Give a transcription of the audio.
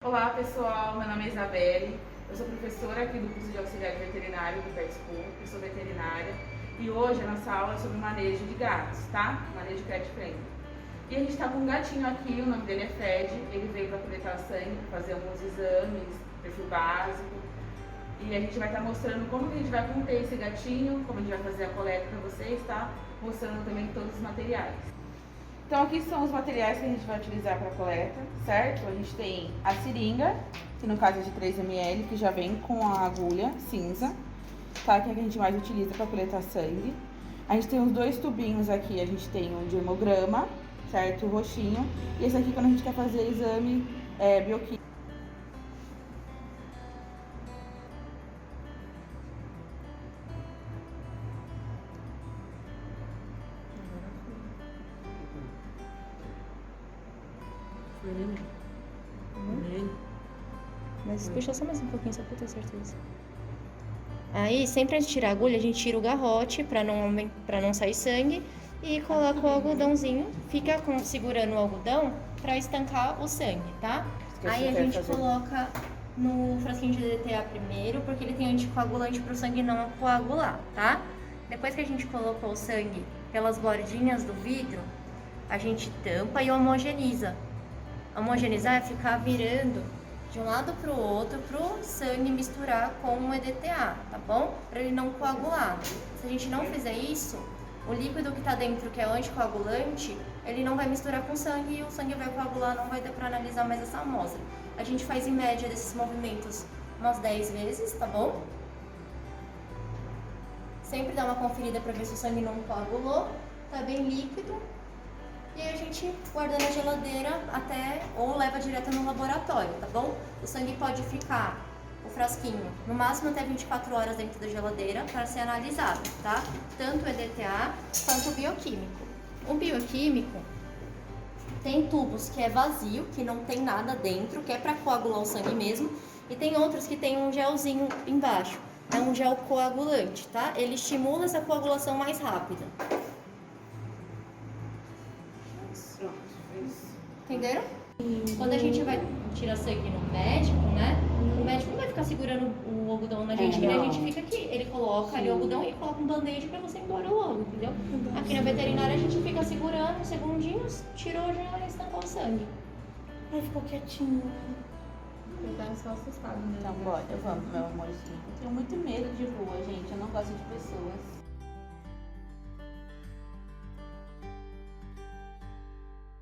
Olá pessoal, meu nome é Isabelle, eu sou professora aqui do curso de auxiliar veterinário do PET School, eu sou veterinária e hoje a nossa aula é sobre manejo de gatos, tá? Manejo pet friendly. E a gente está com um gatinho aqui, o nome dele é Fred, ele veio para coletar sangue, para fazer alguns exames, perfil básico. E a gente vai estar mostrando como que a gente vai conter esse gatinho, como a gente vai fazer a coleta para vocês, tá? Mostrando também todos os materiais. Então aqui são os materiais que a gente vai utilizar para a coleta, certo? A gente tem a seringa, que no caso é de 3 ml, que já vem com a agulha cinza, tá? Que é a que a gente mais utiliza para coletar sangue. A gente tem os dois tubinhos aqui, a gente tem o de hemograma, certo? O roxinho. E esse aqui quando a gente quer fazer exame bioquímico. Foi nele? Nele? Mas puxa só mais um pouquinho, só pra ter certeza. Aí, sempre antes de tirar a agulha, a gente tira o garrote pra não sair sangue e coloca o algodãozinho. Fica segurando o algodão pra estancar o sangue, tá? Aí a gente coloca no frasquinho de DTA primeiro, porque ele tem anticoagulante pro sangue não coagular, tá? Depois que a gente colocou o sangue pelas bordinhas do vidro, a gente tampa e homogeniza. Homogeneizar é ficar virando de um lado para o outro para o sangue misturar com o EDTA, tá bom? Para ele não coagular. Se a gente não fizer isso, o líquido que está dentro, que é o anticoagulante, ele não vai misturar com o sangue e o sangue vai coagular, não vai dar para analisar mais essa amostra. A gente faz em média desses movimentos umas 10 vezes, tá bom? Sempre dá uma conferida para ver se o sangue não coagulou, tá bem líquido. E aí a gente guarda na geladeira até, ou leva direto no laboratório, tá bom? O sangue pode ficar, o frasquinho, no máximo até 24 horas dentro da geladeira para ser analisado, tá? Tanto o EDTA quanto o bioquímico. O bioquímico tem tubos que é vazio, que não tem nada dentro, que é para coagular o sangue mesmo, e tem outros que tem um gelzinho embaixo. É um gel coagulante, tá? Ele estimula essa coagulação mais rápida. Entenderam? Quando a gente vai tirar sangue no médico, né? O médico não vai ficar segurando o algodão na gente, que nem a gente fica aqui. Ele coloca ali o algodão e coloca um band-aid pra você ir embora logo, entendeu? Aqui na veterinária a gente fica segurando segundinhos, tirou, já estancou o sangue. Aí ficou quietinho. Ele tá só assustado, né? Então bora, vamos, meu amorzinho. Eu tenho muito medo de rua, gente. Eu não gosto de pessoas.